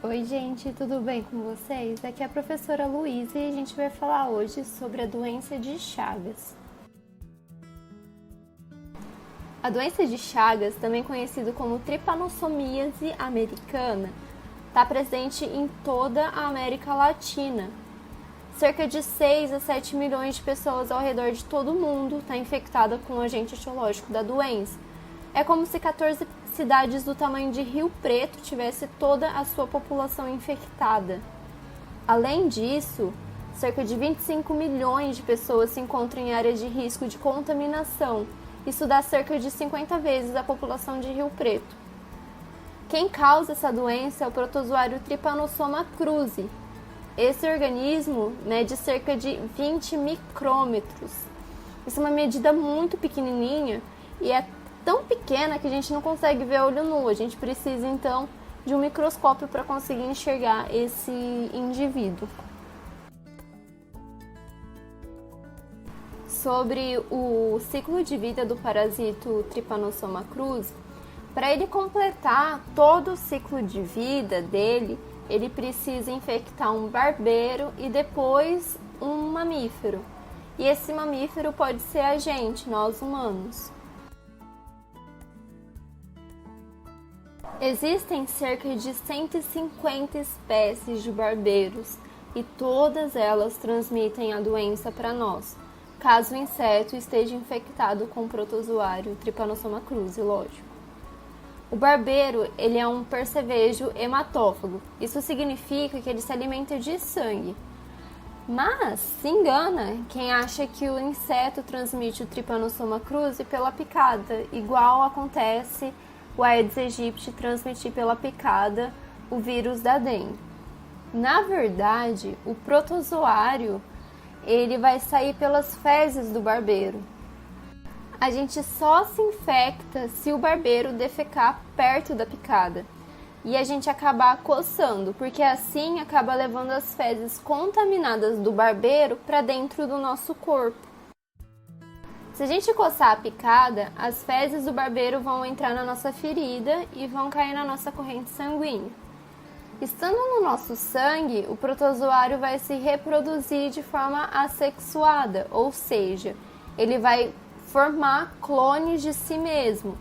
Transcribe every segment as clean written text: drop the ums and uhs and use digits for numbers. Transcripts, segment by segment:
Oi gente, tudo bem com vocês? Aqui é a professora Luísa e a gente vai falar hoje sobre a doença de Chagas. A doença de Chagas, também conhecida como tripanossomíase americana, está presente em toda a América Latina. Cerca de 6 a 7 milhões de pessoas ao redor de todo o mundo estão infectadas com o agente etiológico da doença. É como se 14 cidades do tamanho de Rio Preto tivesse toda a sua população infectada. Além disso, cerca de 25 milhões de pessoas se encontram em áreas de risco de contaminação. Isso dá cerca de 50 vezes a população de Rio Preto. Quem causa essa doença é o protozoário Trypanosoma cruzi. Esse organismo mede cerca de 20 micrômetros. Isso é uma medida muito pequenininha e é tão pequena que a gente não consegue ver a olho nu. A gente precisa, então, de um microscópio para conseguir enxergar esse indivíduo. Sobre o ciclo de vida do parasito Trypanosoma cruzi, para ele completar todo o ciclo de vida dele, ele precisa infectar um barbeiro e depois um mamífero. E esse mamífero pode ser a gente, nós humanos. Existem cerca de 150 espécies de barbeiros e todas elas transmitem a doença para nós, caso o inseto esteja infectado com o protozoário Trypanosoma cruzi, lógico. O barbeiro, ele é um percevejo hematófago. Isso significa que ele se alimenta de sangue. Mas se engana quem acha que o inseto transmite o Trypanosoma cruzi pela picada, igual acontece o Aedes aegypti transmitir pela picada o vírus da dengue. Na verdade, o protozoário, ele vai sair pelas fezes do barbeiro. A gente só se infecta se o barbeiro defecar perto da picada e a gente acabar coçando, porque assim acaba levando as fezes contaminadas do barbeiro para dentro do nosso corpo. Se a gente coçar a picada, as fezes do barbeiro vão entrar na nossa ferida e vão cair na nossa corrente sanguínea. Estando no nosso sangue, o protozoário vai se reproduzir de forma assexuada, ou seja, ele vai formar clones de si mesmo.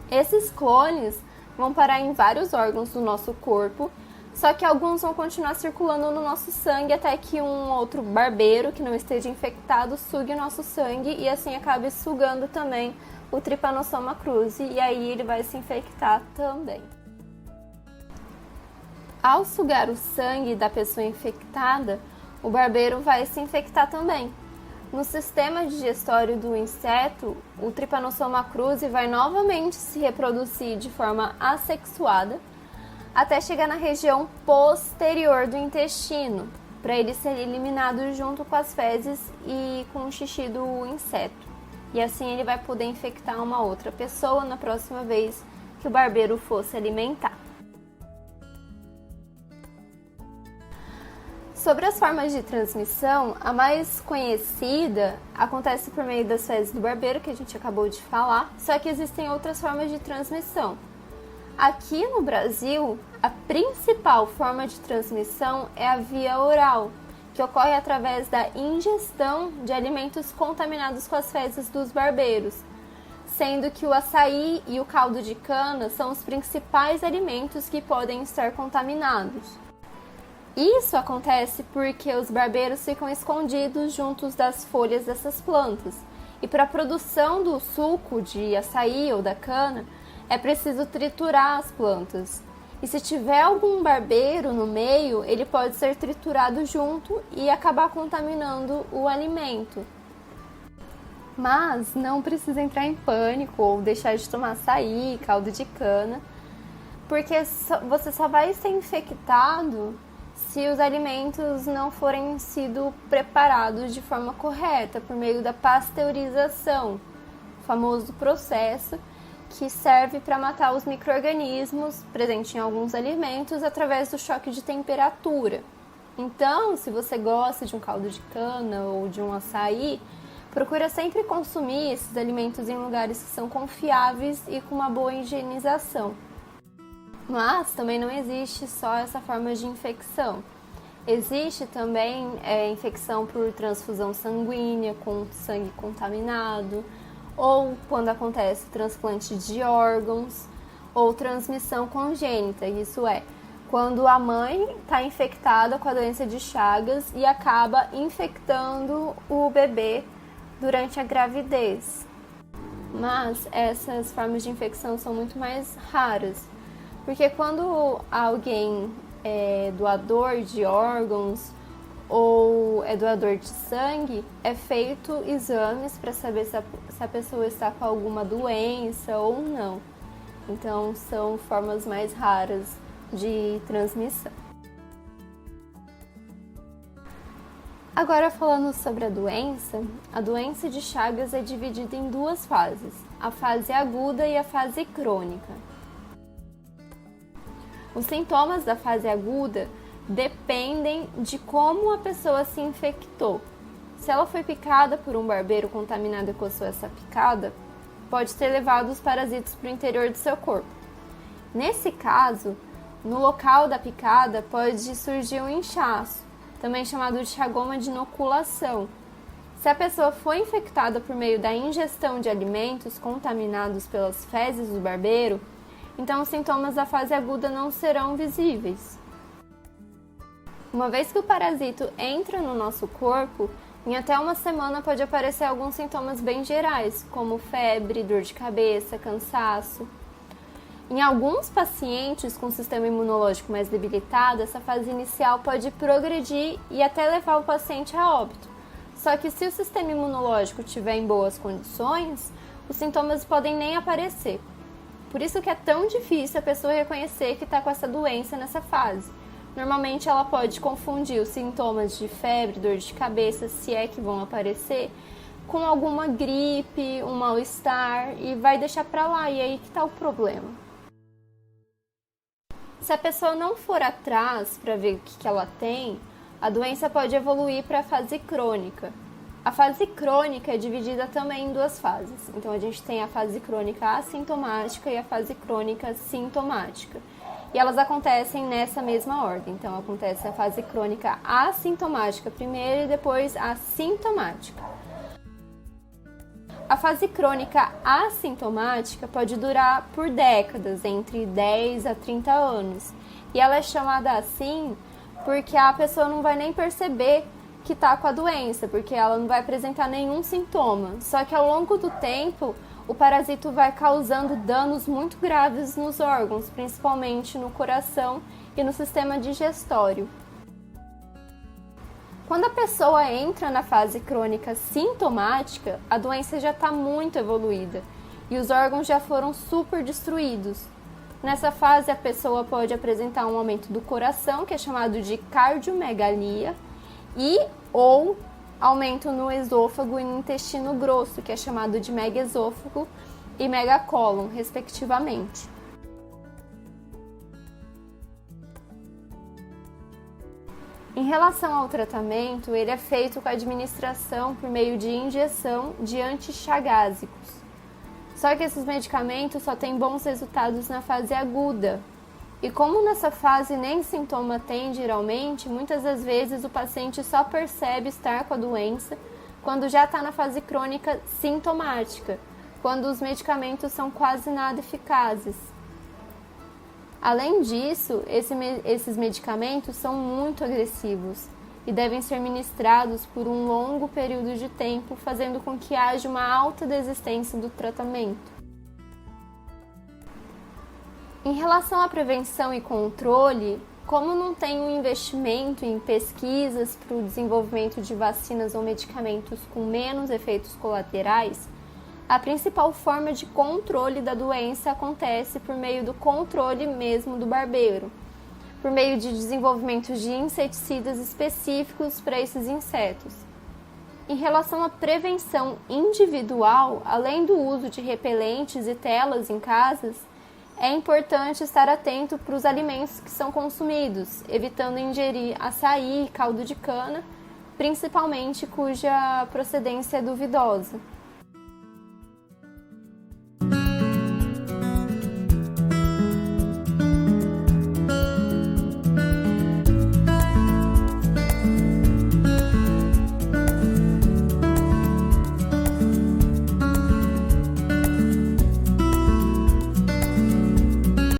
Esses clones vão parar em vários órgãos do nosso corpo, só que alguns vão continuar circulando no nosso sangue até que um outro barbeiro que não esteja infectado sugue o nosso sangue e assim acabe sugando também o Trypanosoma cruzi e aí ele vai se infectar também. Ao sugar o sangue da pessoa infectada, o barbeiro vai se infectar também. No sistema digestório do inseto, o Trypanosoma cruzi vai novamente se reproduzir de forma assexuada até chegar na região posterior do intestino, para ele ser eliminado junto com as fezes e com o xixi do inseto. E assim ele vai poder infectar uma outra pessoa na próxima vez que o barbeiro for se alimentar. Sobre as formas de transmissão, a mais conhecida acontece por meio das fezes do barbeiro, que a gente acabou de falar, só que existem outras formas de transmissão. Aqui no Brasil, a principal forma de transmissão é a via oral, que ocorre através da ingestão de alimentos contaminados com as fezes dos barbeiros, sendo que o açaí e o caldo de cana são os principais alimentos que podem estar contaminados. Isso acontece porque os barbeiros ficam escondidos juntos das folhas dessas plantas. E para a produção do suco de açaí ou da cana, é preciso triturar as plantas. E se tiver algum barbeiro no meio, ele pode ser triturado junto e acabar contaminando o alimento. Mas não precisa entrar em pânico ou deixar de tomar açaí, caldo de cana, porque você só vai ser infectado se os alimentos não forem sido preparados de forma correta, por meio da pasteurização, o famoso processo que serve para matar os micro-organismos presentes em alguns alimentos através do choque de temperatura. Então, se você gosta de um caldo de cana ou de um açaí, Procura sempre consumir esses alimentos em lugares que são confiáveis e com uma boa higienização. Mas também não existe só essa forma de infecção. Existe também infecção por transfusão sanguínea, com sangue contaminado, ou quando acontece transplante de órgãos, ou transmissão congênita, isso é, quando a mãe está infectada com a doença de Chagas e acaba infectando o bebê durante a gravidez. Mas essas formas de infecção são muito mais raras, porque quando alguém é doador de órgãos ou é doador de sangue, é feito exames para saber se a pessoa está com alguma doença ou não. Então, são formas mais raras de transmissão. Agora, falando sobre a doença de Chagas é dividida em duas fases, a fase aguda e a fase crônica. Os sintomas da fase aguda dependem de como a pessoa se infectou. Se ela foi picada por um barbeiro contaminado e coçou essa picada, pode ter levado os parasitas para o interior do seu corpo. Nesse caso, no local da picada pode surgir um inchaço, também chamado de chagoma de inoculação. Se a pessoa foi infectada por meio da ingestão de alimentos contaminados pelas fezes do barbeiro, então os sintomas da fase aguda não serão visíveis. Uma vez que o parasito entra no nosso corpo, em até uma semana pode aparecer alguns sintomas bem gerais, como febre, dor de cabeça, cansaço. Em alguns pacientes com sistema imunológico mais debilitado, essa fase inicial pode progredir e até levar o paciente a óbito. Só que se o sistema imunológico estiver em boas condições, os sintomas podem nem aparecer. Por isso que é tão difícil a pessoa reconhecer que está com essa doença nessa fase. Normalmente ela pode confundir os sintomas de febre, dor de cabeça, se é que vão aparecer, com alguma gripe, um mal-estar e vai deixar para lá, e aí que está o problema. Se a pessoa não for atrás para ver o que ela tem, a doença pode evoluir para a fase crônica. A fase crônica é dividida também em duas fases. Então a gente tem a fase crônica assintomática e a fase crônica sintomática. E elas acontecem nessa mesma ordem. Então acontece a fase crônica assintomática primeiro e depois a sintomática. A fase crônica assintomática pode durar por décadas, entre 10 a 30 anos. E ela é chamada assim porque a pessoa não vai nem perceber que está com a doença, porque ela não vai apresentar nenhum sintoma. Só que ao longo do tempo, o parasito vai causando danos muito graves nos órgãos, principalmente no coração e no sistema digestório. Quando a pessoa entra na fase crônica sintomática, a doença já está muito evoluída e os órgãos já foram super destruídos. Nessa fase, a pessoa pode apresentar um aumento do coração, que é chamado de cardiomegalia, ou aumento no esôfago e no intestino grosso, que é chamado de megaesôfago e megacólon, respectivamente. Em relação ao tratamento, ele é feito com a administração por meio de injeção de antichagásicos. Só que esses medicamentos só têm bons resultados na fase aguda. E como nessa fase nem sintoma tem geralmente, muitas das vezes o paciente só percebe estar com a doença quando já está na fase crônica sintomática, quando os medicamentos são quase nada eficazes. Além disso, esses medicamentos são muito agressivos e devem ser ministrados por um longo período de tempo, fazendo com que haja uma alta desistência do tratamento. Em relação à prevenção e controle, como não tem um investimento em pesquisas para o desenvolvimento de vacinas ou medicamentos com menos efeitos colaterais, a principal forma de controle da doença acontece por meio do controle mesmo do barbeiro, por meio de desenvolvimento de inseticidas específicos para esses insetos. Em relação à prevenção individual, além do uso de repelentes e telas em casas, é importante estar atento para os alimentos que são consumidos, evitando ingerir açaí, caldo de cana principalmente cuja procedência é duvidosa.